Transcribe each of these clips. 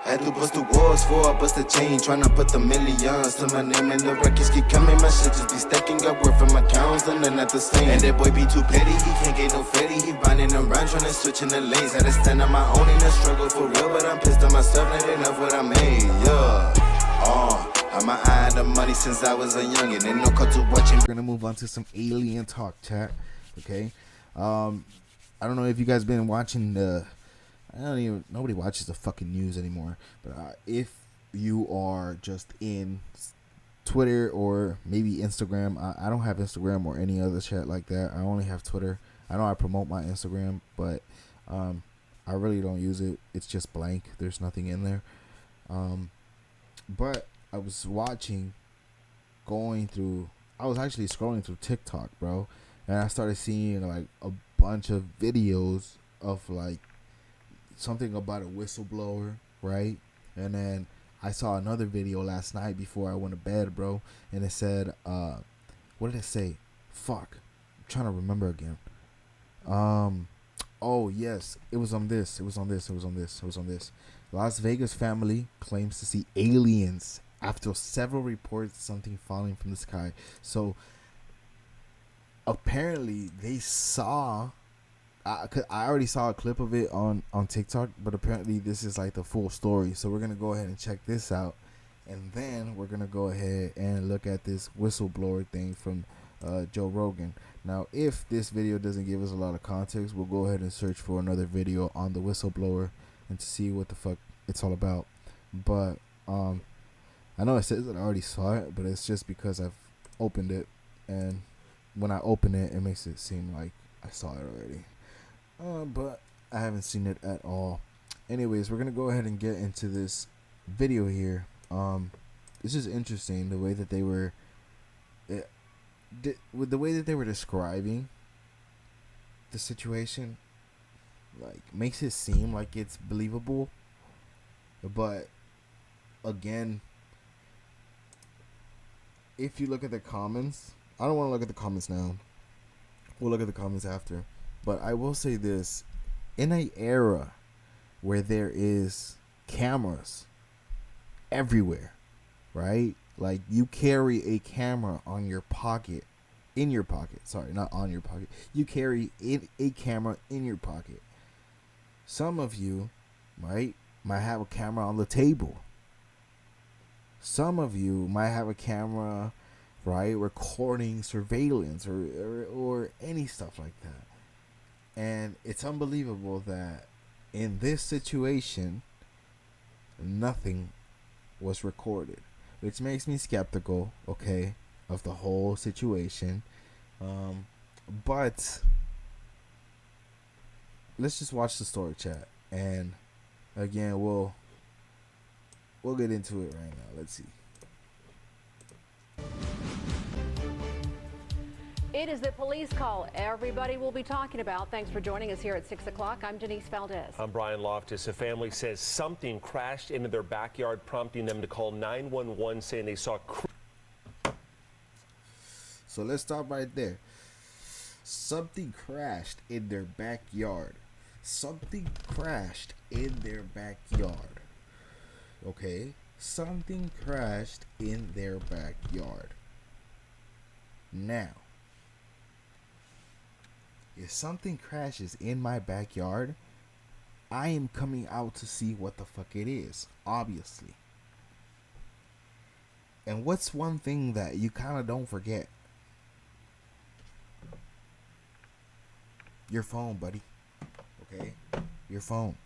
Had to bust the walls for I bust the chain, tryna put the millions to my name, and the records keep coming. My shit just be stacking up work from accounts, and they're not the same. And that boy be too petty, he can't get no fatty. He binding around, tryna switch in the lanes. Had to stand on my own in the struggle for real, but I'm pissed on myself, not enough what I made. Yeah. Had my eye on the money since I was a youngin'. Ain't no call to watching. We're gonna move on to some alien talk, chat. Okay. I don't know if you guys been watching the. Nobody watches the fucking news anymore. But if you are just in Twitter or maybe Instagram, I don't have Instagram or any other chat like that. I only have Twitter. I know I promote my Instagram, but I really don't use it. It's just blank. There's nothing in there. But I was I was actually scrolling through TikTok, bro, and I started seeing like a bunch of videos of like something about a whistleblower, right? And then I saw another video last night before I went to bed, bro, and it said, what did it say? Fuck, I'm trying to remember again. Oh yes, it was on this. Las Vegas family claims to see aliens after several reports something falling from the sky. So apparently they saw. I already saw a clip of it on TikTok, but apparently this is like the full story. So we're gonna go ahead and check this out, and then we're gonna go ahead and look at this whistleblower thing from Joe Rogan. Now, if this video doesn't give us a lot of context, we'll go ahead and search for another video on the whistleblower and to see what the fuck it's all about. But I know it says that I already saw it, but it's just because I've opened it, and when I open it, it makes it seem like I saw it already. But I haven't seen it at all. Anyways, we're gonna go ahead and get into this video here. This is interesting, the way that they were, with the way that they were describing the situation. Like, makes it seem like it's believable, but again, if you look at the comments, I don't want to look at the comments now. We'll look at the comments after. But I will say this, in an era where there is cameras everywhere, right? Like, you carry a camera on your pocket, in your pocket. Sorry, not on your pocket. You carry a camera in your pocket. Some of you, right, might have a camera on the table. Some of you might have a camera, right, recording surveillance or any stuff like that. And it's unbelievable that in this situation, nothing was recorded, which makes me skeptical, okay, of the whole situation. But let's just watch the story, chat, and again, we'll get into it right now. Let's see. It is the police call everybody will be talking about. Thanks for joining us here at 6 o'clock. I'm Denise Valdez. I'm Brian Loftus. A family says something crashed into their backyard, prompting them to call 911, saying they saw. So let's stop right there. Something crashed in their backyard. Something crashed in their backyard. Okay? Something crashed in their backyard. Now, if something crashes in my backyard, I am coming out to see what the fuck it is, obviously. And what's one thing that you kind of don't forget? Your phone, buddy. Okay? Your phone.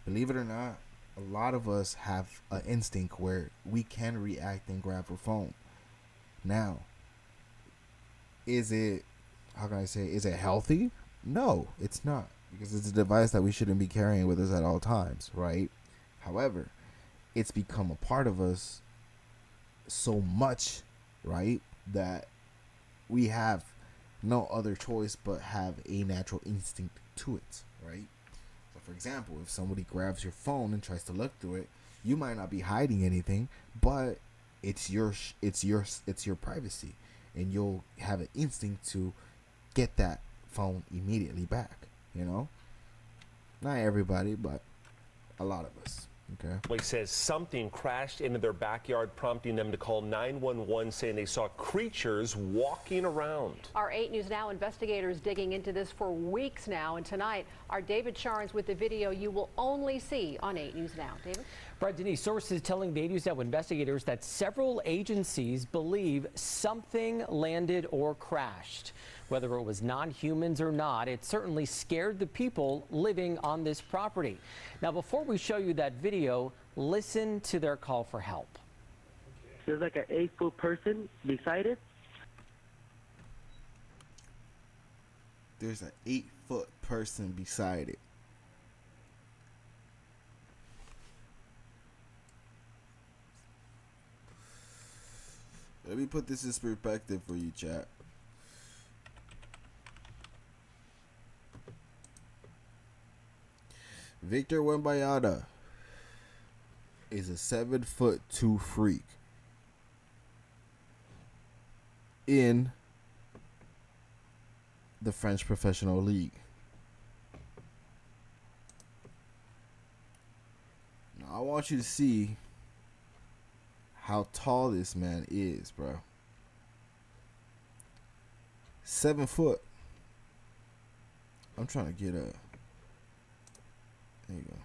Believe it or not, a lot of us have an instinct where we can react and grab our phone. Now, is it healthy? No, it's not, because it's a device that we shouldn't be carrying with us at all times, right? However, it's become a part of us so much, right, that we have no other choice but have a natural instinct to it, right? So for example, if somebody grabs your phone and tries to look through it, you might not be hiding anything, but it's your privacy, and you'll have an instinct to get that phone immediately back, you know? Not everybody, but a lot of us, Okay. Family says something crashed into their backyard, prompting them to call 911, saying they saw creatures walking around. Our 8 News Now investigators digging into this for weeks now, and tonight our David Sharns with the video you will only see on 8 News Now. David? Right, Denise, sources telling the 8 News Now investigators that several agencies believe something landed or crashed. Whether it was non-humans or not, it certainly scared the people living on this property. Now, before we show you that video, listen to their call for help. There's like an 8-foot person beside it. There's an 8-foot person beside it. Let me put this in perspective for you, chat. Victor Wembayada is a 7'2" freak in the French Professional League. Now I want you to see how tall this man is, bro. 7 foot. I'm trying to get a. There you go.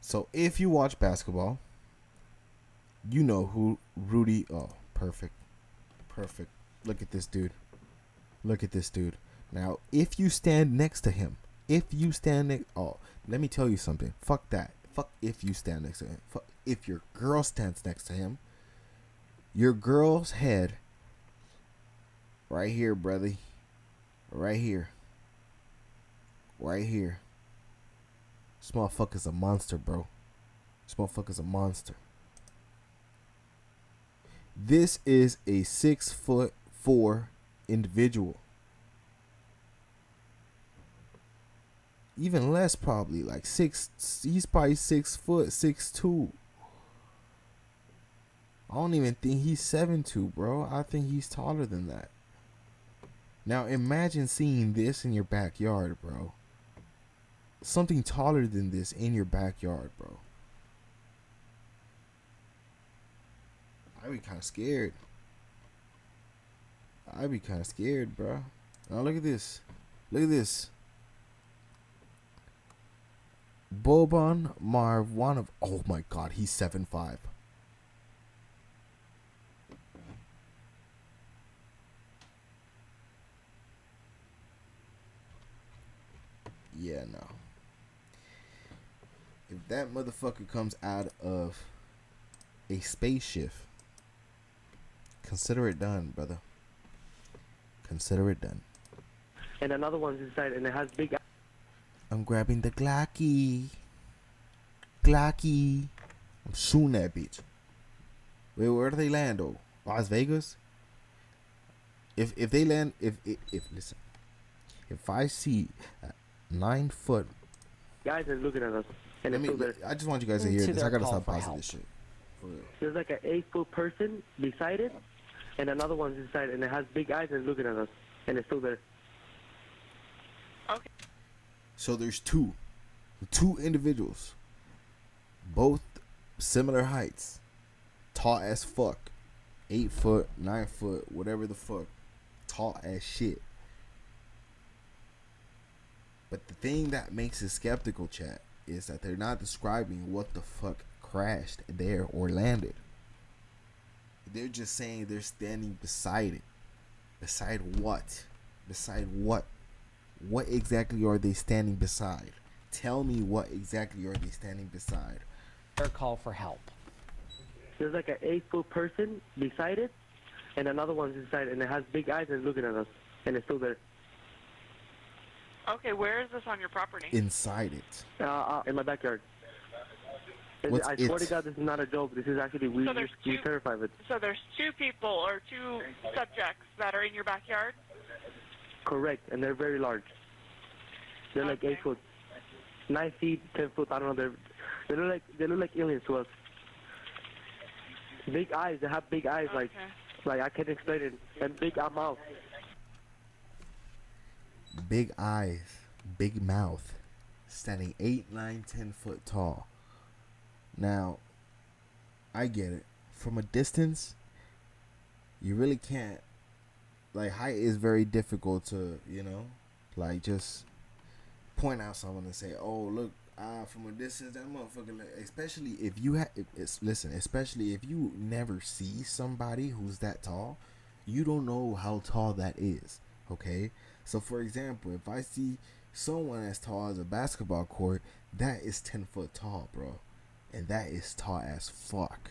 So if you watch basketball, you know who Rudy. Oh, perfect. Perfect. Look at this dude. Look at this dude. Now, if you stand next to him, oh, let me tell you something. Fuck that. Fuck if you stand next to him. Fuck if your girl stands next to him. Your girl's head right here, brother. Right here. Right here. This motherfucker's a monster, bro. This motherfucker's a monster. This is a 6'4" individual. Even less, probably like he's probably 6 foot, 6'2". I don't even think he's 7'2", bro. I think he's taller than that. Now imagine seeing this in your backyard, bro. Something taller than this in your backyard, bro. I'd be kind of scared. I'd be kind of scared, bro. Now look at this. Look at this. Boban Marwanov. Oh my God, he's 7'5". Yeah, no. If that motherfucker comes out of a spaceship, consider it done, brother. Consider it done. And another one's inside, and it has big. I'm grabbing the Glocky. Glocky. I'm shooting that bitch. Wait, where do they land though? Las Vegas? If they land, if listen, if I see 9 foot. Guys are looking at us. And I just want you guys to hear this. I gotta stop pausing this shit. For real. There's like an 8-foot person beside it, and another one's inside, and it has big eyes and looking at us, and it's still there. Okay. So there's two individuals, both similar heights, tall as fuck, 8 foot, 9 foot, whatever the fuck, tall as shit. But the thing that makes it skeptical, chat, is that they're not describing what the fuck crashed there or landed. They're just saying they're standing beside it. Beside what? Beside what? What exactly are they standing beside? Tell me what exactly are they standing beside? Their call for help. There's like an 8-foot person beside it, and another one's inside, and it has big eyes and looking at us, and it's still there. Okay, where is this on your property? Inside it. In my backyard. What's I swear to God, this is not a joke. This is actually we terrified of it. So there's 2 people or 2 subjects that are in your backyard? Correct, and they're very large. They're like 8 foot, 9 feet, 10 foot. I don't know. They look like aliens to us. Big eyes. They have big eyes, Okay. like I can't explain it, and big mouth. Big eyes, big mouth. standing 8, 9, 10 foot tall. Now, I get it. From a distance, you really can't. Like, height is very difficult to, like, just point out someone and say, oh, look, from a distance, that motherfucker, especially if you especially if you never see somebody who's that tall, you don't know how tall that is, okay? So, for example, if I see someone as tall as a basketball court, that is 10 foot tall, bro. And that is tall as fuck,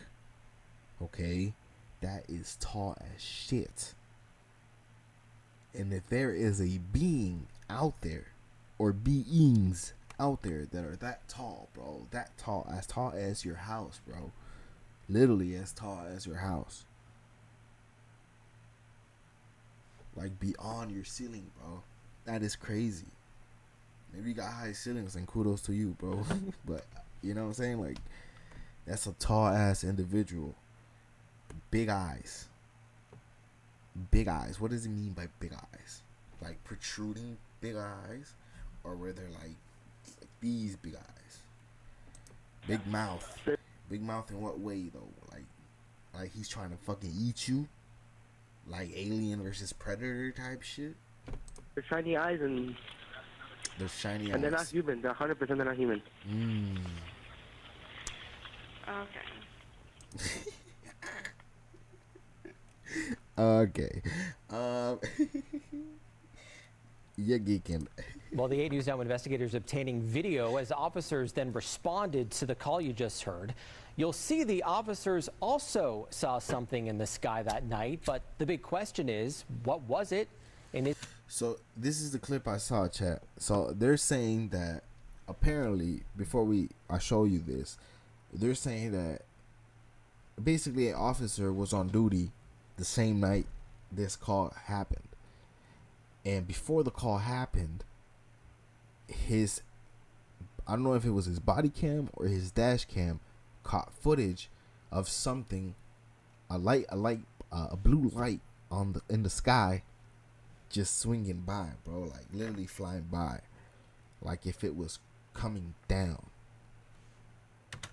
okay? That is tall as shit. And if there is a being out there, or beings out there that are that tall, bro, that tall, as tall as your house, bro, literally as tall as your house, like beyond your ceiling, bro, that is crazy. Maybe you got high ceilings, and kudos to you, bro. But you know what I'm saying, like, that's a tall ass individual. Big eyes. What does it mean by big eyes? Like protruding big eyes, or where they're like these big eyes? Big mouth. Big mouth in what way though? Like he's trying to fucking eat you? Like Alien versus Predator type shit? They're shiny eyes and they're not human. They're 100% they're not human. Okay. Okay. You're geeking. Well, the 8 News Now investigators obtaining video as officers then responded to the call you just heard. You'll see the officers also saw something in the sky that night, but the big question is, what was it? And So this is the clip I saw, chat. So they're saying that apparently, before I show you this, they're saying that basically an officer was on duty the same night this call happened. And before the call happened, I don't know if it was his body cam or his dash cam caught footage of something, a blue light in the sky, just swinging by, bro, like literally flying by, like if it was coming down.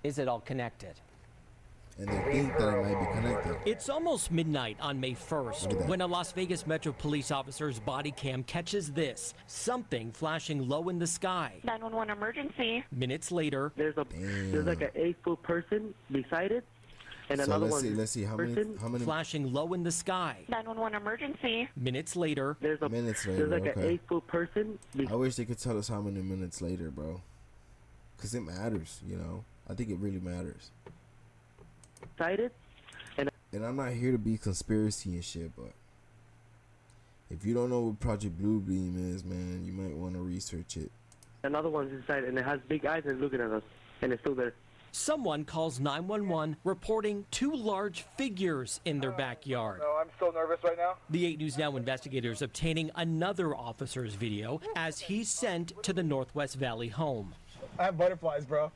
is it all connected? And they think that it might be connected. It's almost midnight on May 1st when a Las Vegas Metro police officer's body cam catches this, something flashing low in the sky. 911 emergency. Minutes later, There's like an 8-foot person beside it, and So another let's see how many flashing low in the sky. 911 emergency. Minutes later, minutes later. There's like Okay. an 8-foot person I wish they could tell us how many minutes later, bro. Cause it matters, I think it really matters. beside it, And I'm not here to be conspiracy and shit, but if you don't know what Project Bluebeam is, man, you might want to research it. another one's inside, and it has big eyes and it's looking at us, and it's still there. someone calls 911 reporting 2 large figures in their backyard. No, I'm still nervous right now. The 8 News Now investigators obtaining another officer's video as he's sent to the Northwest Valley home. I have butterflies, bro.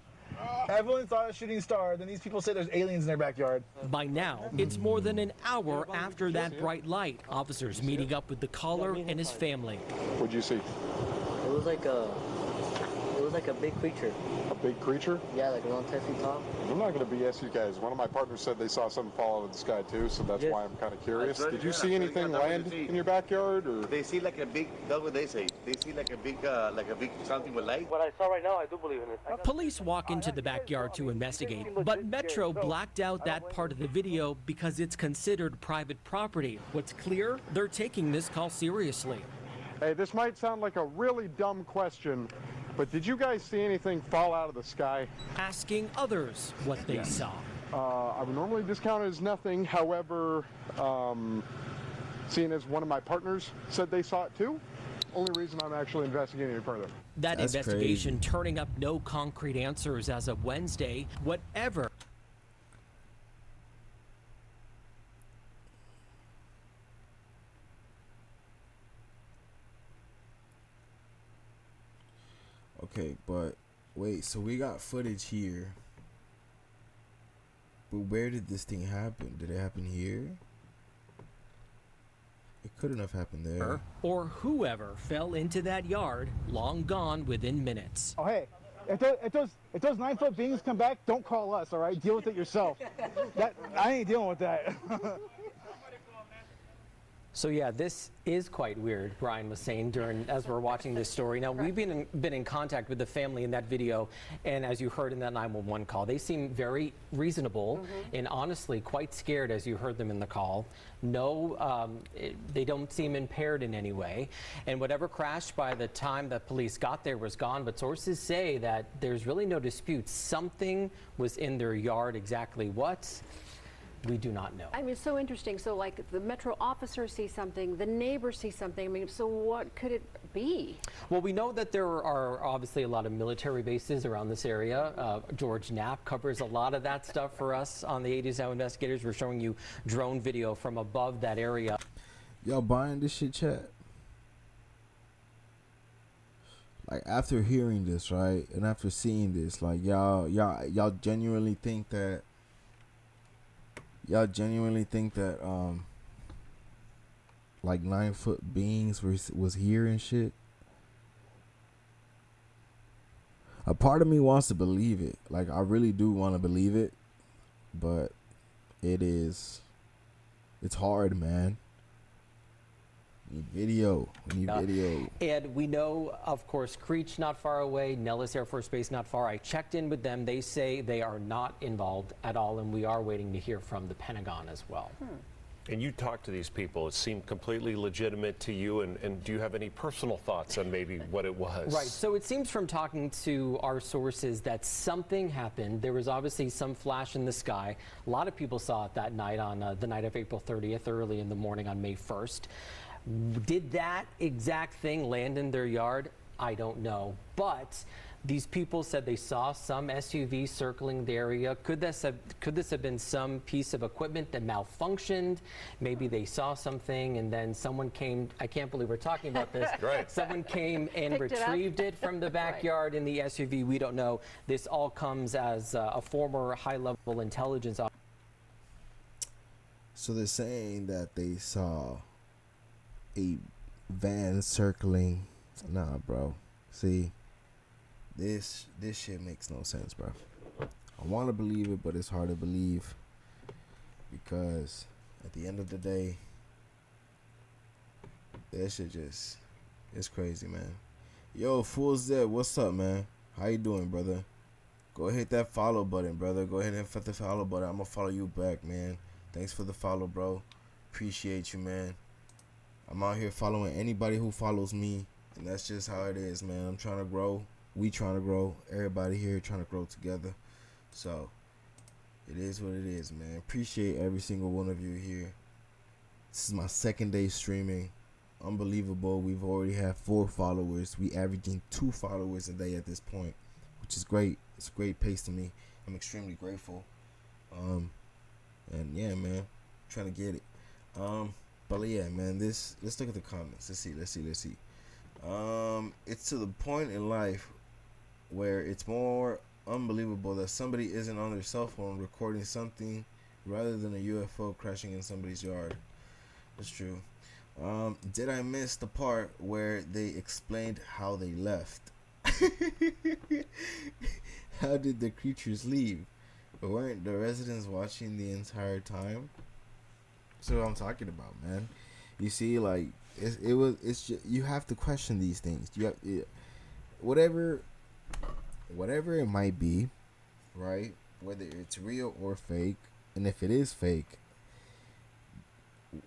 Everyone saw a shooting star, then these people say there's aliens in their backyard. By now, it's more than an hour after that bright light. Officers meeting up with the caller and his family. What'd you see? It was like a big creature. A big creature? Yeah, like around 10 feet tall. I'm not going to BS you guys. One of my partners said they saw something fall out of the sky too, so that's why I'm kind of curious. Did you see anything land in your backyard, or? They see like a big, that's what they say. They see like a big something with light. What I saw right now, I do believe in it. Police walk into the backyard to investigate, but Metro blacked out that part of the video because it's considered private property. What's clear? They're taking this call seriously. Hey, this might sound like a really dumb question, but did you guys see anything fall out of the sky? Asking others what they saw. I would normally discount it as nothing. However, seeing as one of my partners said they saw it too, only reason I'm actually investigating it further. That That's investigation crazy. turning up no concrete answers as of Wednesday. Whatever. Okay, but wait, so we got footage here. But where did this thing happen? Did it happen here? It couldn't have happened there. Or whoever fell into that yard, long gone within minutes. Oh, hey, if those 9-foot beings come back, don't call us, all right? Deal with it yourself. I ain't dealing with that. So yeah, this is quite weird, Brian was saying as we're watching this story. Now, we've been in contact with the family in that video, and as you heard in that 911 call, they seem very reasonable and honestly quite scared as you heard them in the call. No, they don't seem impaired in any way, and whatever crashed by the time that police got there was gone, but sources say that there's really no dispute. Something was in their yard. Exactly what? We do not know. I mean, it's so interesting. So, like, the Metro officer sees something, the neighbors see something. I mean, so what could it be? Well, we know that there are obviously a lot of military bases around this area. George Knapp covers a lot of that stuff for us on the 80s Now Investigators. We're showing you drone video from above that area. Y'all buying this shit, chat? Like, after hearing this, right, and after seeing this, like, y'all genuinely think that like 9-foot beings was here and shit? A part of me wants to believe it. Like, I really do want to believe it, but it's hard, man. We need video. And we know, of course, Creech not far away, Nellis Air Force Base not far. I checked in with them. They say they are not involved at all, and we are waiting to hear from the Pentagon as well. And you talked to these people. It seemed completely legitimate to you. And do you have any personal thoughts on maybe what it was? Right. So it seems from talking to our sources that something happened. There was obviously some flash in the sky. A lot of people saw it that night on the night of April 30th, early in the morning on May 1st. Did that exact thing land in their yard? I don't know. But these people said they saw some SUV circling the area. Could this have been some piece of equipment that malfunctioned? Maybe they saw something and then someone came. I can't believe we're talking about this. Right. Someone came and retrieved it from the backyard in the SUV. We don't know. This all comes as a former high-level intelligence officer. So they're saying that they saw a van circling. Nah, bro. See, this shit makes no sense, bro. I want to believe it, but it's hard to believe because at the end of the day, that shit just, it's crazy, man. Yo, Fool Zed, what's up, man? How you doing, brother? Go ahead, hit that follow button, brother. Go ahead and hit the follow button. I'm gonna follow you back, man. Thanks for the follow, bro. Appreciate you, man. I'm out here following anybody who follows me, and that's just how it is, man. I'm trying to grow. We trying to grow. Everybody here trying to grow together. So, it is what it is, man. Appreciate every single one of you here. This is my second day streaming. Unbelievable. We've already had 4 followers. We averaging 2 followers a day at this point, which is great. It's a great pace to me. I'm extremely grateful. And yeah, man, trying to get it. But yeah, man, let's look at the comments. Let's see. It's to the point in life where it's more unbelievable that somebody isn't on their cell phone recording something rather than a UFO crashing in somebody's yard. That's true. Did I miss the part where they explained how they left? How did the creatures leave? Weren't the residents watching the entire time? That's what I'm talking about, man. You see, like it's just, you have to question these things. You have whatever it might be, right? Whether it's real or fake, and if it is fake,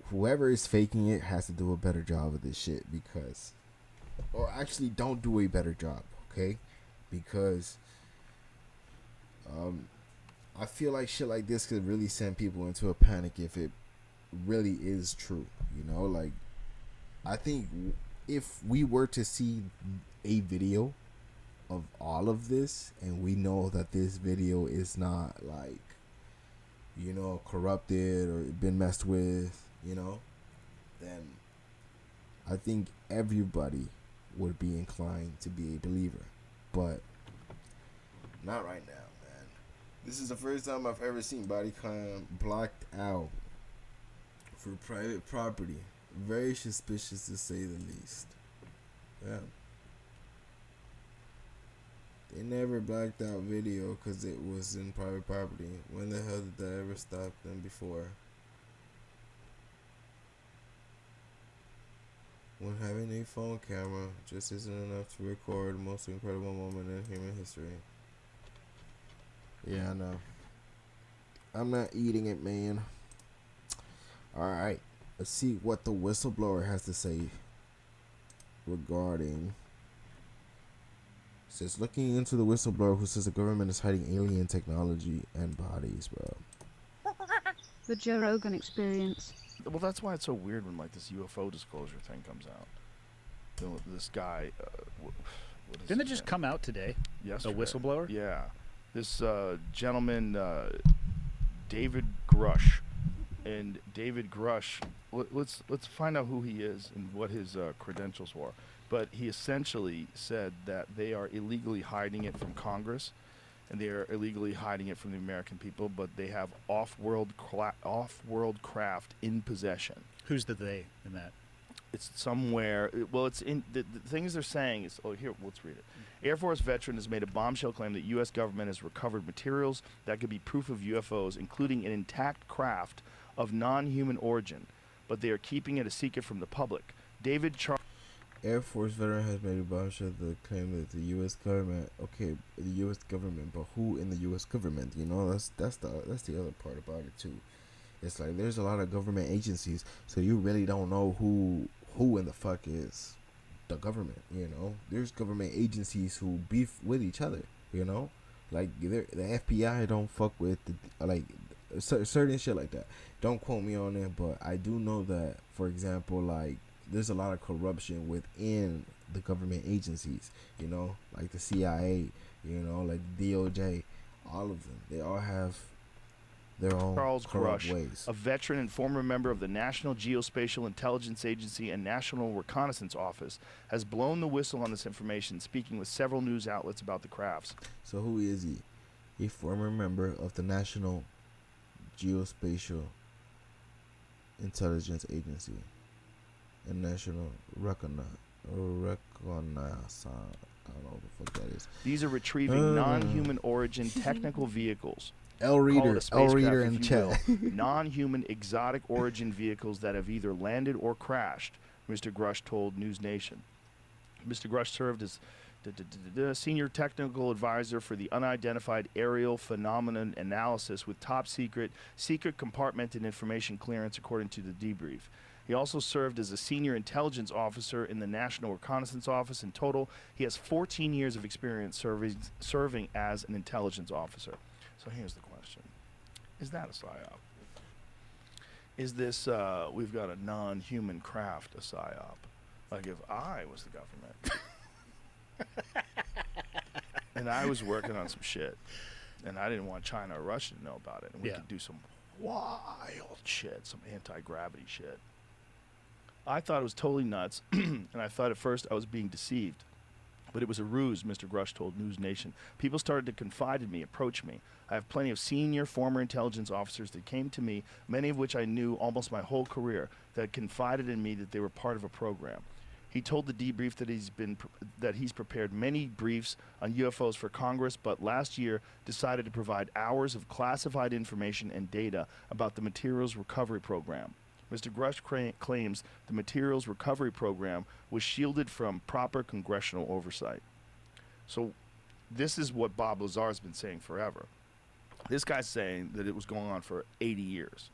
whoever is faking it has to do a better job of this shit, because, or actually don't do a better job, okay? Because I feel like shit like this could really send people into a panic if it really is true, you know. Like, I think if we were to see a video of all of this and we know that this video is not, like, you know, corrupted or been messed with, you know, then I think everybody would be inclined to be a believer. But not right now, man. This is the first time I've ever seen body cam blocked out for private property. Very suspicious to say the least. Yeah. They never blacked out video because it was in private property. When the hell did that ever stop them before? When having a phone camera just isn't enough to record the most incredible moment in human history. Yeah, I know. I'm not eating it, man. Alright. Let's see what the whistleblower has to say regarding. It says, looking into the whistleblower who says the government is hiding alien technology and bodies, bro. The Joe Rogan Experience. Well, that's why it's so weird when like this UFO disclosure thing comes out. This guy, didn't it just come out today? Yesterday. A whistleblower? Yeah, this gentleman, David Grush, and David Grush. Let's find out who he is and what his credentials were. But he essentially said that they are illegally hiding it from Congress, and they are illegally hiding it from the American people. But they have off-world craft in possession. Who's the they in that? It's somewhere. Well, it's in the things they're saying is. Oh, here, let's read it. Air Force veteran has made a bombshell claim that U.S. government has recovered materials that could be proof of UFOs, including an intact craft of non-human origin, but they are keeping it a secret from the public. David Air Force veteran has made a bombshell that claim that the U.S. government. Okay, the U.S. government, but who in the U.S. government? You know, that's the other part about it too. It's like there's a lot of government agencies, so you really don't know who in the fuck is the government. You know, there's government agencies who beef with each other. You know, like the FBI don't fuck with certain shit like that. Don't quote me on it, but I do know that, for example, like there's a lot of corruption within the government agencies. You know, like the CIA. You know, like the DOJ. All of them. They all have their own Charles corrupt Grush, ways. a veteran and former member of the National Geospatial Intelligence Agency and National Reconnaissance Office, has blown the whistle on this information, speaking with several news outlets about the crafts. So who is he? A former member of the National Geospatial Intelligence Agency and National Reconnaissance. I don't know what the fuck that is. These are retrieving non-human origin technical vehicles. L Reader in chat. Non-human exotic origin vehicles that have either landed or crashed, Mr. Grush told News Nation. Mr. Grush served as senior technical advisor for the unidentified aerial phenomenon analysis with top secret compartmented information clearance, according to the debrief. He also served as a senior intelligence officer in the National Reconnaissance Office. In total, he has 14 years of experience serving as an intelligence officer. So here's the question. Is that a PSYOP? Is this, we've got a non-human craft, a PSYOP? Like if I was the government and I was working on some shit and I didn't want China or Russia to know about it and we could do some wild shit, some anti-gravity shit. I thought it was totally nuts and I thought at first I was being deceived. But it was a ruse, Mr. Grush told News Nation. People started to confide in me, approach me. I have plenty of senior former intelligence officers that came to me, many of which I knew almost my whole career, that confided in me that they were part of a program. He told the debrief that he's prepared many briefs on UFOs for Congress, but last year decided to provide hours of classified information and data about the Materials Recovery Program. Mr. Grush claims the Materials Recovery Program was shielded from proper congressional oversight. So this is what Bob Lazar's been saying forever. This guy's saying that it was going on for 80 years.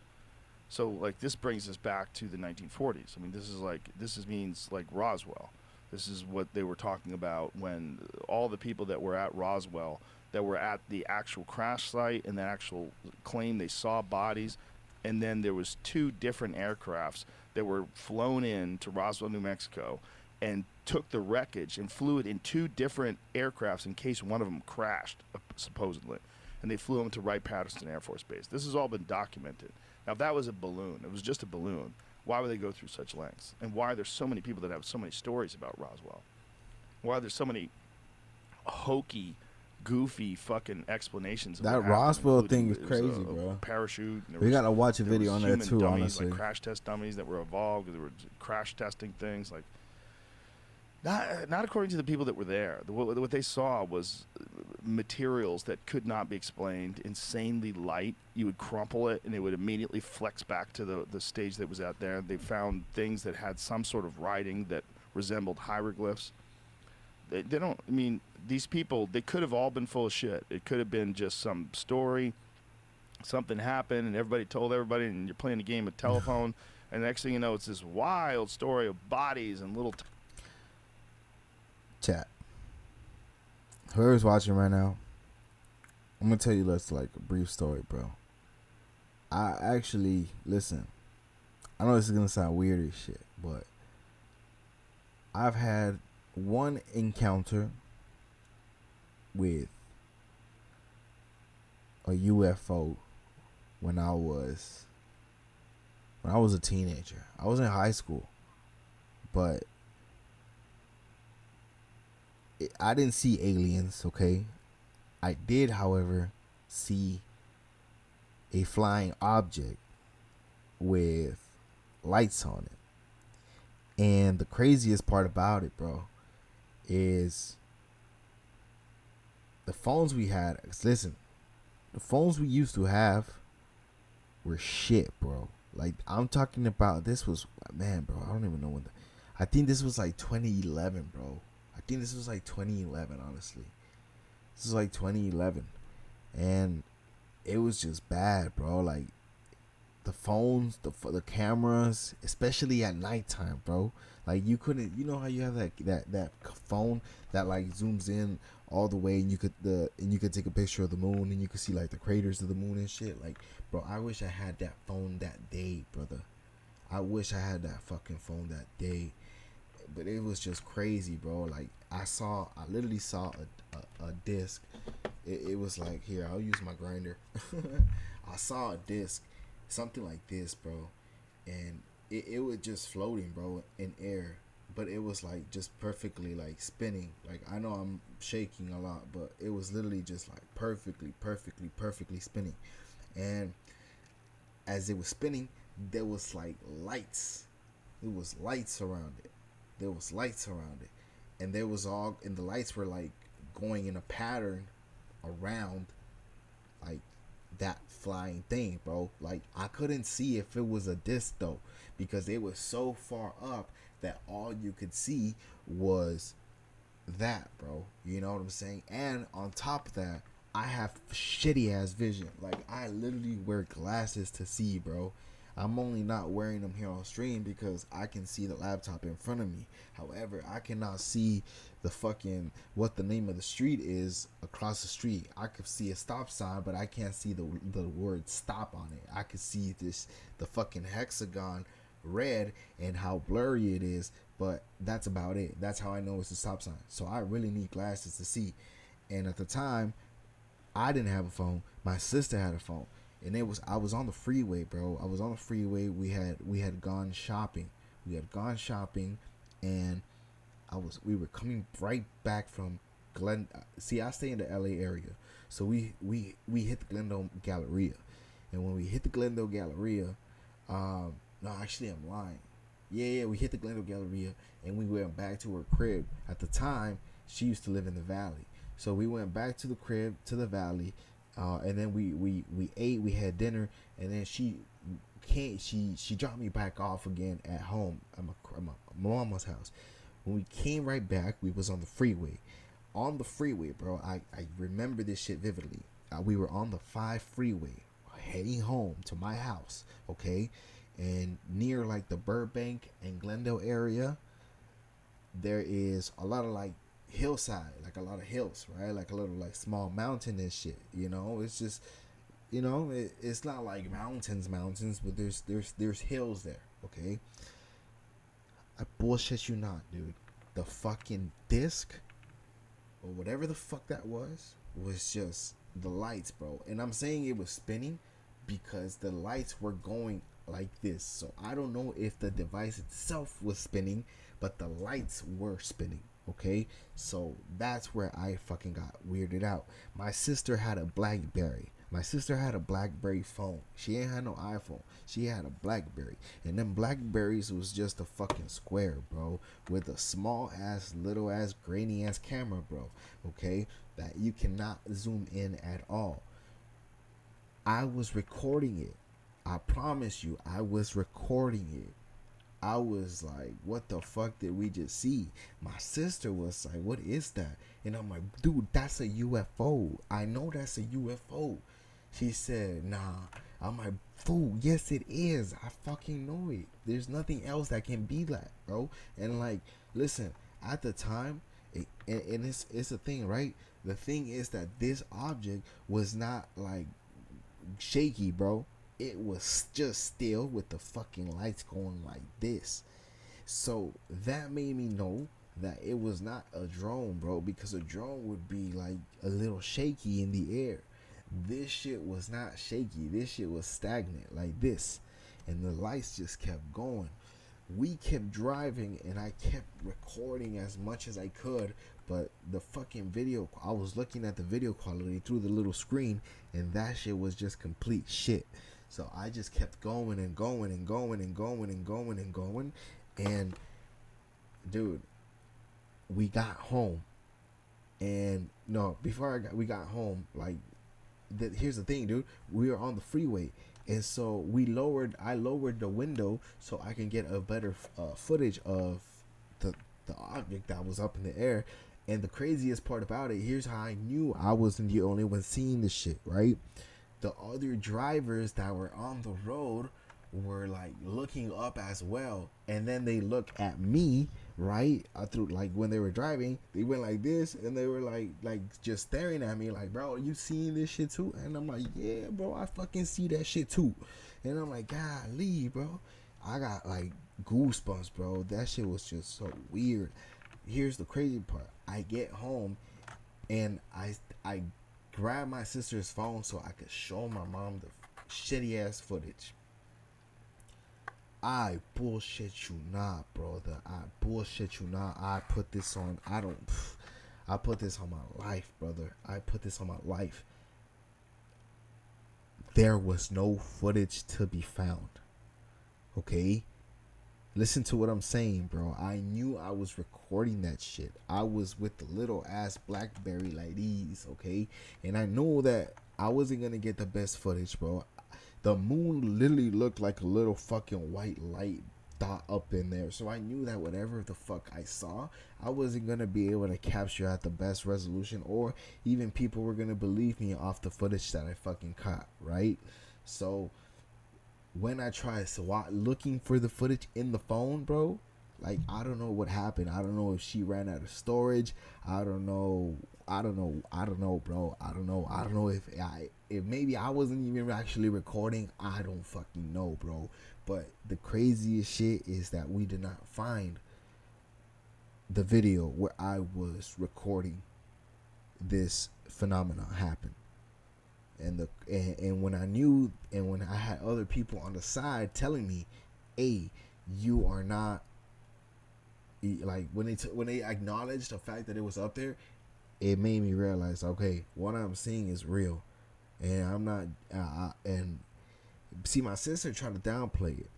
So like this brings us back to the 1940s. I mean, this means like Roswell. This is what they were talking about when all the people that were at Roswell, that were at the actual crash site and the actual claim they saw bodies. And then there was 2 different aircrafts that were flown in to Roswell, New Mexico, and took the wreckage and flew it in 2 different aircrafts in case one of them crashed, supposedly. And they flew them to Wright-Patterson Air Force Base. This has all been documented. Now, if that was a balloon, it was just a balloon, why would they go through such lengths? And why are there so many people that have so many stories about Roswell? Why are there so many hokey goofy fucking explanations. Of That what happened, Roswell thing including is it was crazy, a bro. Parachute. And We gotta watch a there video was on that human too, dummies, honestly. like crash test dummies that were involved. They were crash testing things. Like, not according to the people that were there. What they saw was materials that could not be explained, insanely light. You would crumple it and it would immediately flex back to the stage that was out there. They found things that had some sort of writing that resembled hieroglyphs. They don't, I mean, these people, they could have all been full of shit. It could have been just some story, something happened and everybody told everybody, and you're playing a game of telephone, and the next thing you know, it's this wild story of bodies and little... Chat. Whoever's watching right now, I'm gonna tell you just like a brief story, bro. I actually, listen, I know this is gonna sound weird as shit, but I've had one encounter with a UFO when I was a teenager. I was in high school, but I didn't see aliens, okay? I did, however, see a flying object with lights on it. And the craziest part about it, bro, is the phones we had. Listen, the phones we used to have were shit, bro. Like, I'm talking about, this was, man, bro, I don't even know when. I think this was like 2011, bro. I think this was like 2011, honestly. This is like 2011. And it was just bad, bro. Like, the phones, the cameras, especially at nighttime, bro. Like, you couldn't, you know how you have that phone that like zooms in all the way, and you could take a picture of the moon, and you could see like the craters of the moon and shit. Like, bro, I wish I had that phone that day, brother. I wish I had that fucking phone that day. But it was just crazy, bro. Like, I literally saw a disc. It was like, here, I'll use my grinder. I saw a disc, something like this, bro, and it was just floating, bro, in air, but it was like just perfectly like spinning. Like, I know I'm shaking a lot, but it was literally just like perfectly spinning. And as it was spinning, there was like lights. There was lights around it. And there was all, and the lights were like going in a pattern around like that flying thing, bro. Like, I couldn't see if it was a disc though, because it was so far up that all you could see was that, bro. You know what I'm saying? And on top of that, I have shitty ass vision. Like, I literally wear glasses to see, bro. I'm only not wearing them here on stream because I can see the laptop in front of me. However, I cannot see the fucking, what the name of the street is across the street. I could see a stop sign, but I can't see the word stop on it. I could see the fucking hexagon red and how blurry it is, but that's about it. That's how I know it's a stop sign. So I really need glasses to see. And at the time, I didn't have a phone. My sister had a phone. And I was on the freeway, bro. I was on the freeway. We had gone shopping. And we were coming right back from Glen. See, I stay in the LA area, so we hit the Glendale Galleria, and when we hit the Glendale Galleria, no, actually I'm lying. Yeah, we hit the Glendale Galleria, and we went back to her crib. At the time, she used to live in the valley, so we went back to the crib, to the valley. And then we ate, we had dinner, and then she dropped me back off again at home at my mama's house. When we came right back, we was on the freeway. On the freeway, bro, I remember this shit vividly. We were on the 5 freeway heading home to my house, okay? And near like the Burbank and Glendale area, there is a lot of like hillside, like a lot of hills, right? Like a little like small mountain and shit, you know? It's just, you know, it's not like mountains, but there's hills there, okay? I bullshit you not, dude. The fucking disc or whatever the fuck that was just the lights, bro. And I'm saying it was spinning because the lights were going like this. So I don't know if the device itself was spinning, but the lights were spinning. Okay, so that's where I fucking got weirded out. My sister had a BlackBerry. My sister had a BlackBerry phone. She ain't had no iPhone. She had a BlackBerry. And them BlackBerries was just a fucking square, bro. With a small ass, little ass, grainy ass camera, bro. Okay? That you cannot zoom in at all. I was recording it. I promise you, I was recording it. I was like, what the fuck did we just see? My sister was like, what is that? And I'm like, dude, that's a UFO. I know that's a UFO. She said, nah. I'm like, fool, yes it is. I fucking know it. There's nothing else that can be that, bro. And like, listen, at the time, and it's a thing, right? The thing is that this object was not like shaky, bro. It was just still with the fucking lights going like this. So that made me know that it was not a drone, bro, because a drone would be like a little shaky in the air. This shit was not shaky. This shit was stagnant like this. And the lights just kept going. We kept driving and I kept recording as much as I could, but the fucking video, I was looking at the video quality through the little screen and that shit was just complete shit. So I just kept going and going and going and going and going and going. And dude, we got home. And no, before we got home, like, here's the thing, dude. We were on the freeway. And so I lowered the window so I can get a better footage of the object that was up in the air. And the craziest part about it, here's how I knew I wasn't the only one seeing this shit, right? The other drivers that were on the road were like looking up as well, and then they look at me, right? Through, like, when they were driving, they went like this, and they were like just staring at me, like, bro, you seeing this shit too? And I'm like, yeah, bro, I fucking see that shit too. And I'm like, golly, bro, I got like goosebumps, bro. That shit was just so weird. Here's the crazy part: I get home, and I grab my sister's phone so I could show my mom the shitty ass footage. I bullshit you not, brother. I bullshit you not. I put this on. I put this on my life, brother. I put this on my life. There was no footage to be found. Okay? Listen to what I'm saying, bro. I knew I was recording that shit. I was with the little ass BlackBerry like these, okay? And I know that I wasn't gonna get the best footage, bro. The moon literally looked like a little fucking white light dot up in there. So I knew that whatever the fuck I saw, I wasn't gonna be able to capture at the best resolution, or even people were gonna believe me off the footage that I fucking caught, right? So when I tried looking for the footage in the phone, bro, like, I don't know what happened. I don't know if she ran out of storage. I don't know, bro. I don't know if maybe I wasn't even actually recording. I don't fucking know, bro. But the craziest shit is that we did not find the video where I was recording this phenomenon happen. And when I knew, and when I had other people on the side telling me, hey, you are not, like, when they acknowledged the fact that it was up there, it made me realize, okay, what I'm seeing is real. And I'm not and see, my sister tried to downplay it,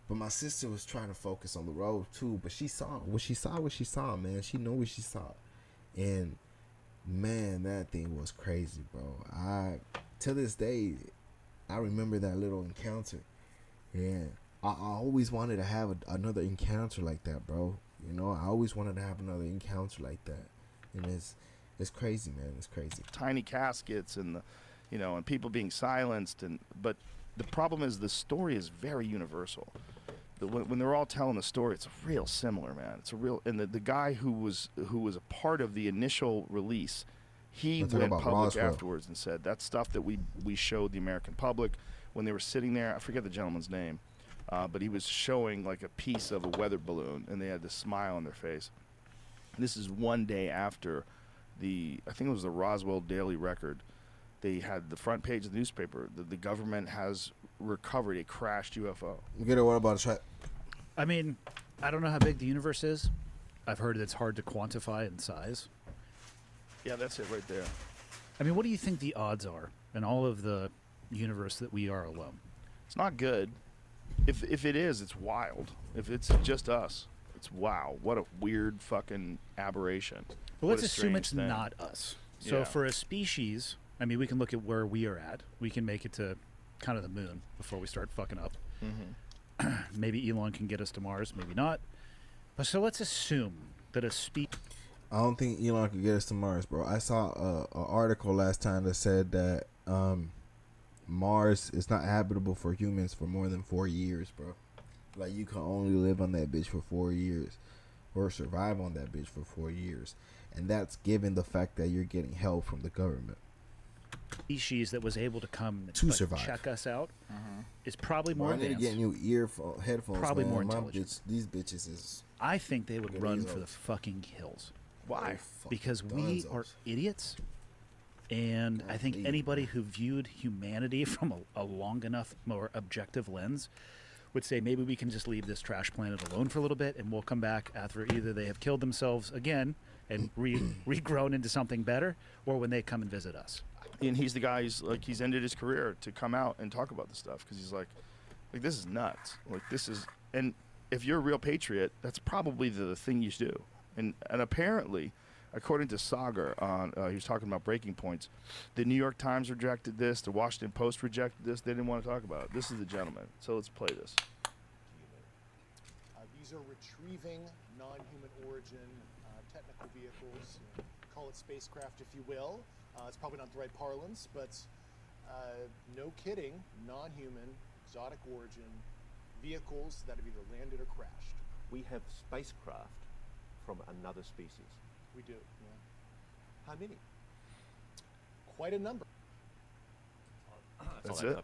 but my sister was trying to focus on the road too. But she saw what she saw, man. She knew what she saw. And man, that thing was crazy, bro. To this day, I remember that little encounter. Yeah, I always wanted to have another encounter like that, bro. You know, I always wanted to have another encounter like that. And it's crazy, man. It's crazy. Tiny caskets and and people being silenced, but the problem is the story is very universal. When they're all telling the story, it's real similar, man. It's a real, and the guy who was a part of the initial release, he went public afterwards and said that stuff that we showed the American public when they were sitting there. I forget the gentleman's name, but he was showing like a piece of a weather balloon, and they had this smile on their face. And this is one day after I think it was the Roswell Daily Record. They had the front page of the newspaper. The government has recovered a crashed UFO. You get it? What about a track? I mean, I don't know how big the universe is, I've heard it's hard to quantify in size. Yeah, that's it right there. I mean, what do you think the odds are in all of the universe that we are alone? It's not good. If it is, it's wild. If it's just us, it's wow. What a weird fucking aberration. But What let's a assume it's strange thing. not us. So Yeah. for a species, I mean, we can look at where we are at. We can make it to kind of the moon before we start fucking up. Maybe Elon can get us to Mars, maybe not. But so let's assume that a I don't think Elon could get us to Mars, bro. I saw a article last time that said that Mars is not habitable for humans for more than 4 years, bro. Like, you can only live on that bitch for 4 years, or survive on that bitch for 4 years, and that's given the fact that you're getting help from the government. species that was able to come To like, survive. check us out is probably more Bro, I need to advanced. get new headphones. Probably man. more My intelligent. these bitches is. I think they would Look at run these for the old- fucking hills. Why? Because we are idiots. And I think anybody who viewed humanity from a long enough, more objective lens would say maybe we can just leave this trash planet alone for a little bit and we'll come back after either they have killed themselves again and regrown into something better, or when they come and visit us. And he's the guy he's ended his career to come out and talk about this stuff because he's like this is nuts. Like this is, and if you're a real patriot, that's probably the thing you should do. And apparently, according to Sagar, he was talking about breaking points. The New York Times rejected this. The Washington Post rejected this. They didn't want to talk about it. This is the gentleman. So let's play this. These are retrieving non-human origin technical vehicles. Call it spacecraft if you will. It's probably not the right parlance, but no kidding, non-human, exotic origin vehicles that have either landed or crashed. We have spacecraft from another species. We do, yeah. How many? Quite a number. That's it.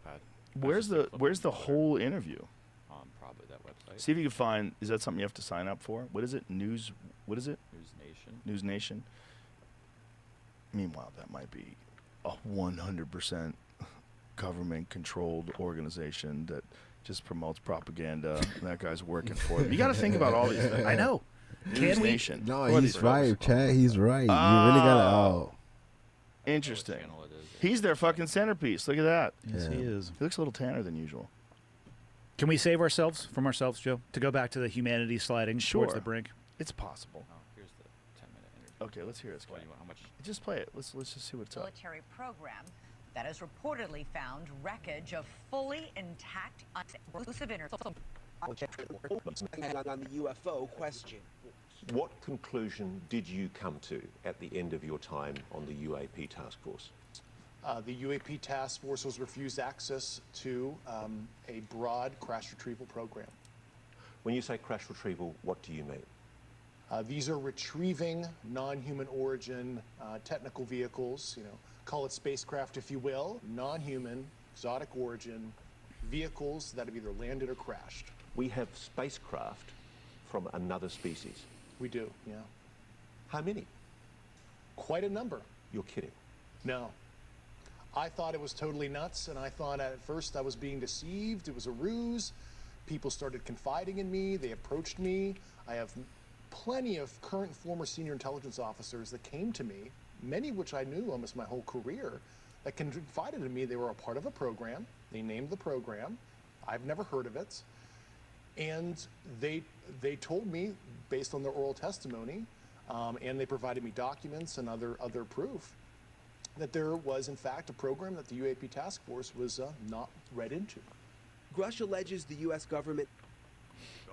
Where's the whole interview? Probably that website. See if you can find. Is that something you have to sign up for? What is it? What is it? News Nation. News Nation. Meanwhile, that might be a 100% government-controlled organization that just promotes propaganda. And that guy's working for it. You got to think about all these things. I know. News Nation. No, What he's is right, Chad. He's right. You really gotta. Oh, Interesting. He's their fucking centerpiece. Look at that. Yes, he is. He looks a little tanner than usual. Can we save ourselves from ourselves, Joe? To go back to the humanity sliding towards Sure. the brink? It's possible. Oh, here's the 10-minute interview. Okay, let's hear this guy. What do you want? How much? Just play it. Let's just see what it's up. Military program that has reportedly found wreckage of fully intact exclusive On the UFO question. What conclusion did you come to at the end of your time on the UAP task force? The UAP task force was refused access to a broad crash retrieval program. When you say crash retrieval, what do you mean? These are retrieving non-human origin technical vehicles, call it spacecraft if you will, non-human, exotic origin vehicles that have either landed or crashed. We have spacecraft from another species. We do, yeah. How many? Quite a number. You're kidding. No. I thought it was totally nuts, and I thought at first I was being deceived. It was a ruse. People started confiding in me. They approached me. I have plenty of current and former senior intelligence officers that came to me, many of which I knew almost my whole career, that confided in me they were a part of a program. They named the program. I've never heard of it. And they told me, based on their oral testimony, and they provided me documents and other proof, that there was, in fact, a program that the UAP task force was not read into. Grush alleges the U.S. government.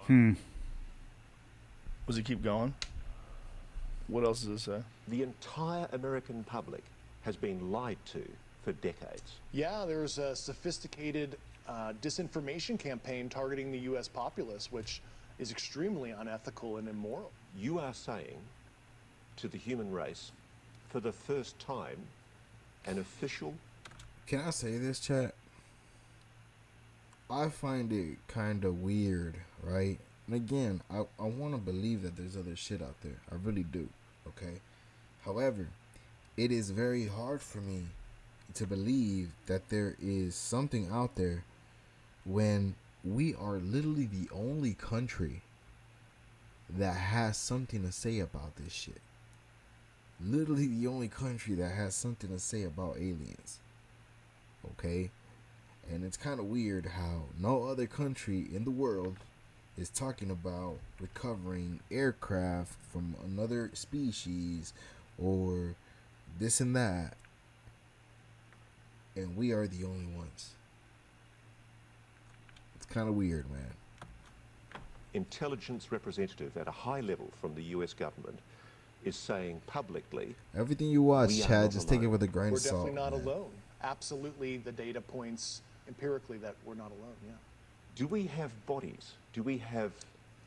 Does it keep going? What else does it say? The entire American public has been lied to for decades. Yeah, there's a sophisticated disinformation campaign targeting the U.S. populace, which is extremely unethical and immoral. You are saying to the human race, for the first time, an official... can I say this, chat? I find it kind of weird, right? And again, I want to believe that there's other shit out there. I really do, okay? However, it is very hard for me to believe that there is something out there when we are literally the only country that has something to say about this shit. Literally the only country that has something to say about aliens. Okay? And it's kind of weird how no other country in the world is talking about recovering aircraft from another species or this and that. And we are the only ones. It's kind of weird, man. Intelligence representative at a high level from the US government is saying publicly, Everything you watch, we are Chad, not just take it alone. with a grain We're of salt. definitely not man. alone. Absolutely, the data points empirically that we're not alone, yeah. Do we have bodies? Do we have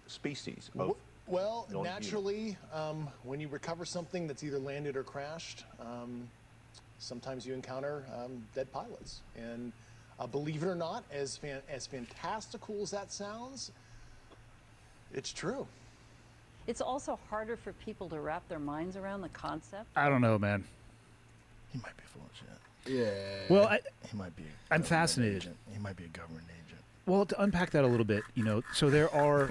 species of Well, non-human? naturally, when you recover something that's either landed or crashed, sometimes you encounter dead pilots. And believe it or not, as fantastical as that sounds, it's true. It's also harder for people to wrap their minds around the concept. I don't know, man. He might be full of shit. Yeah. Well, He might be. I'm fascinated. Agent. He might be a government agent. Well, to unpack that a little bit, so there are.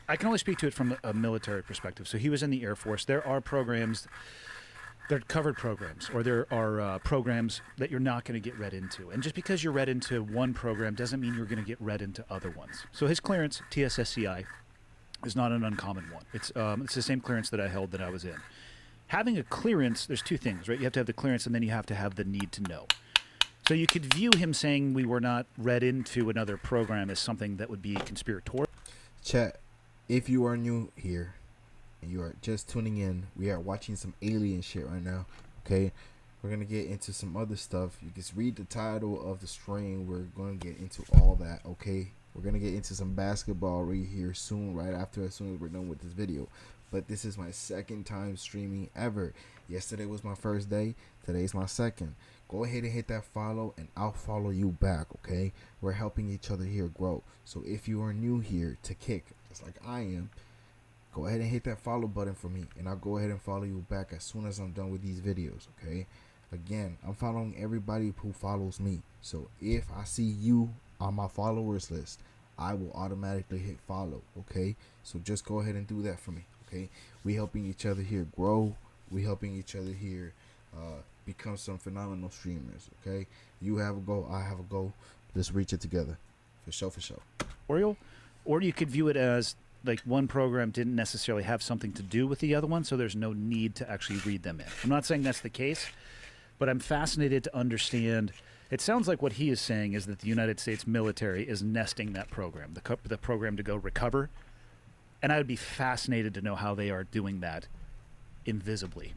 I can only speak to it from a military perspective. So he was in the Air Force. There are programs, they're covered programs, or there are programs that you're not going to get read into. And just because you're read into one program doesn't mean you're going to get read into other ones. So his clearance, TSSCI, is not an uncommon one. It's the same clearance that I held that I was in. Having a clearance, there's two things, right? You have to have the clearance, and then you have to have the need to know. So you could view him saying we were not read into another program as something that would be conspiratorial. Chat, if you are new here and you are just tuning in, we are watching some alien shit right now. Okay, we're gonna get into some other stuff. You just read the title of the stream. We're gonna get into all that. Okay, we're gonna get into some basketball right here soon, right after, as soon as we're done with this video. But this is my second time streaming ever. Yesterday was my first day. Today's my second. Go ahead and hit that follow, and I'll follow you back. Okay, we're helping each other here grow. So if you are new here to Kick, just like I am, go ahead and hit that follow button for me, and I'll go ahead and follow you back as soon as I'm done with these videos. Okay, again, I'm following everybody who follows me. So if I see you on my followers list, I will automatically hit follow. Okay, so just go ahead and do that for me. Okay, we helping each other here grow. We helping each other here become some phenomenal streamers. Okay, you have a goal, I have a goal. Let's reach it together. For sure, for sure. Or you could view it as like one program didn't necessarily have something to do with the other one, so there's no need to actually read them in. I'm not saying that's the case, but I'm fascinated to understand. It sounds like what he is saying is that the United States military is nesting that program, the program to go recover. And I would be fascinated to know how they are doing that invisibly.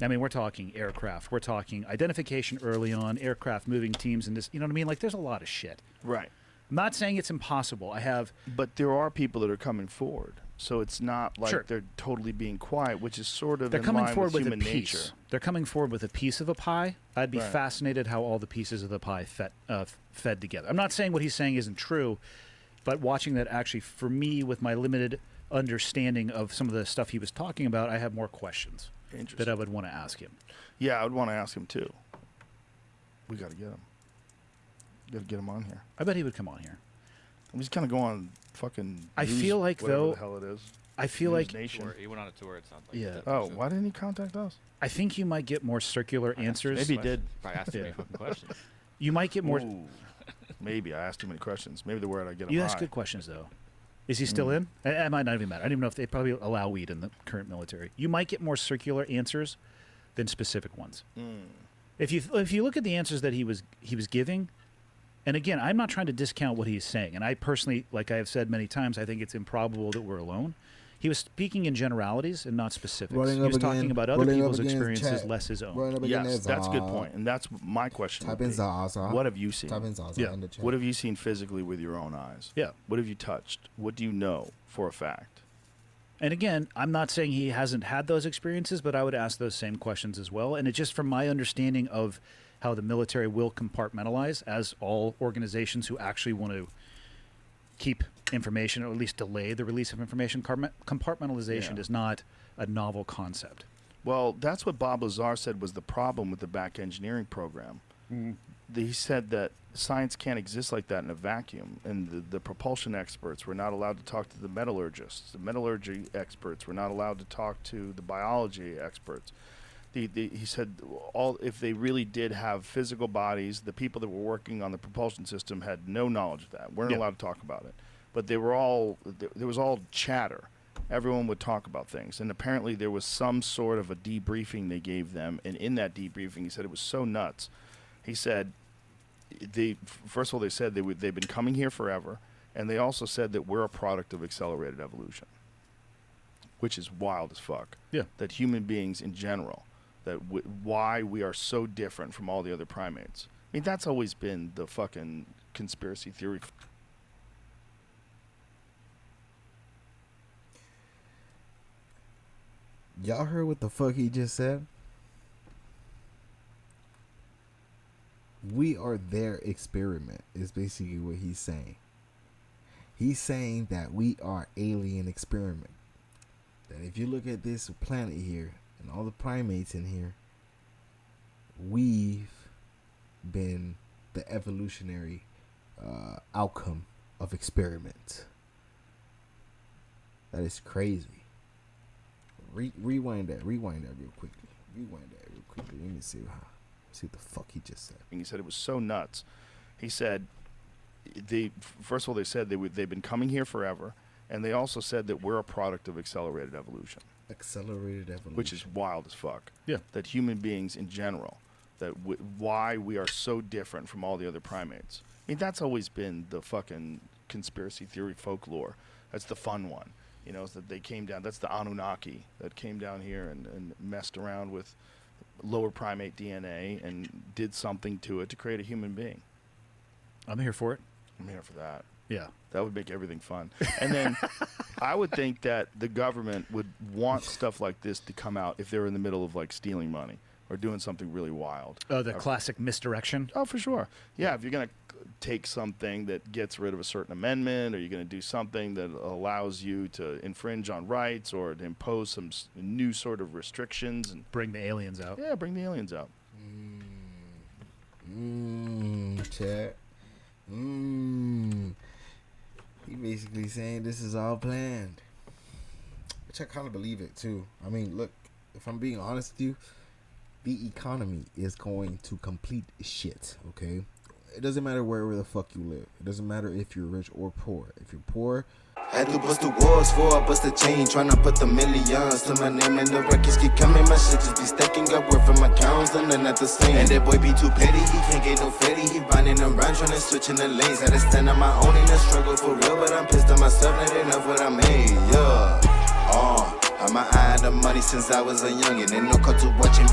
I mean, we're talking aircraft. We're talking identification early on, aircraft moving teams, and this, you know what I mean? Like, there's a lot of shit. Right. I'm not saying it's impossible. But there are people that are coming forward. So it's not like they're totally being quiet, which is sort of They're coming forward with a human piece. nature. They're coming forward with a piece of a pie. I'd be Right. fascinated how all the pieces of the pie fed together. I'm not saying what he's saying isn't true, but watching that actually, for me, with my limited understanding of some of the stuff he was talking about, I have more questions that I would want to ask him. Yeah, I would want to ask him too. We got to get him. Got to get him on here. I bet he would come on here. I'm just kind of going fucking. I news, feel like, whatever though, the hell it is. I feel News like Nation. He went on a tour. It sounds like. Yeah. Oh, why didn't he contact us? I think you might get more circular answers. Maybe he did. Probably asked too many fucking questions. You might get more. Ooh. Maybe I asked too many questions. Maybe the word I get him You high. ask good questions, though. Is he still in? I might not even matter. I don't even know if they probably allow weed in the current military. You might get more circular answers than specific ones. If you look at the answers that he was giving, and again, I'm not trying to discount what he's saying. And I personally, like I have said many times, I think it's improbable that we're alone. He was speaking in generalities and not specifics. He was talking about other people's experiences, less his own. Yes, that's a good point. And that's my question. Type in Zaza. What have you seen? Type in Zaza in the chat. What have you seen physically with your own eyes? Yeah. What have you touched? What do you know for a fact? And again, I'm not saying he hasn't had those experiences, but I would ask those same questions as well. And it's just from my understanding of how the military will compartmentalize, as all organizations who actually want to keep information, or at least delay the release of information. Compartmentalization is not a novel concept. Well, that's what Bob Lazar said was the problem with the back engineering program. he said that science can't exist like that in a vacuum, and the propulsion experts were not allowed to talk to the metallurgists. The metallurgy experts were not allowed to talk to the biology experts. He said if they really did have physical bodies, the people that were working on the propulsion system had no knowledge of that, weren't allowed to talk about it. But there was all chatter. Everyone would talk about things, and apparently there was some sort of a debriefing they gave them, and in that debriefing he said it was so nuts. He said first of all, they said they've been coming here forever, and they also said that we're a product of accelerated evolution, which is wild as fuck. Yeah. That human beings in general, why we are so different from all the other primates. I mean, that's always been the fucking conspiracy theory. Y'all heard what the fuck he just said? We are their experiment, is basically what he's saying. He's saying that we are alien experiment. That if you look at this planet here and all the primates in here, we've been the evolutionary outcome of experiment. That is crazy. Rewind that real quickly. Let me see what the fuck he just said. And he said it was so nuts. He said first of all, they said they've been coming here forever, and they also said that we're a product of accelerated evolution. Accelerated evolution. Which is wild as fuck. Yeah. That human beings in general, why we are so different from all the other primates. I mean, that's always been the fucking conspiracy theory folklore. That's the fun one. You know, is that they came down, that's the Anunnaki that came down here and messed around with lower primate DNA and did something to it to create a human being. I'm here for it. I'm here for that. Yeah. That would make everything fun. And then I would think that the government would want stuff like this to come out if they were in the middle of like stealing money or doing something really wild. Oh, the classic misdirection? Oh, for sure. Yeah, if you're going to take something that gets rid of a certain amendment, or you're going to do something that allows you to infringe on rights or to impose some new sort of restrictions. And bring the aliens out. Yeah, bring the aliens out. Chat. He basically saying this is all planned. Which I kind of believe it too. I mean, look, if I'm being honest with you, the economy is going to complete shit, okay? It doesn't matter wherever the fuck you live. It doesn't matter if you're rich or poor. If you're poor, had to bust the walls for I bust the chain, tryna put the millions to my name, and the records keep coming. My shit just be stacking up worth from my counts, and they're not the same. And that boy be too petty, he can't get no fatty. He running around tryna switch in the lanes. Had to stand on my own in the struggle for real, but I'm pissed at myself, not enough what I made. Yeah, had my eye on the money since I was a youngin'. Ain't no cut to watching.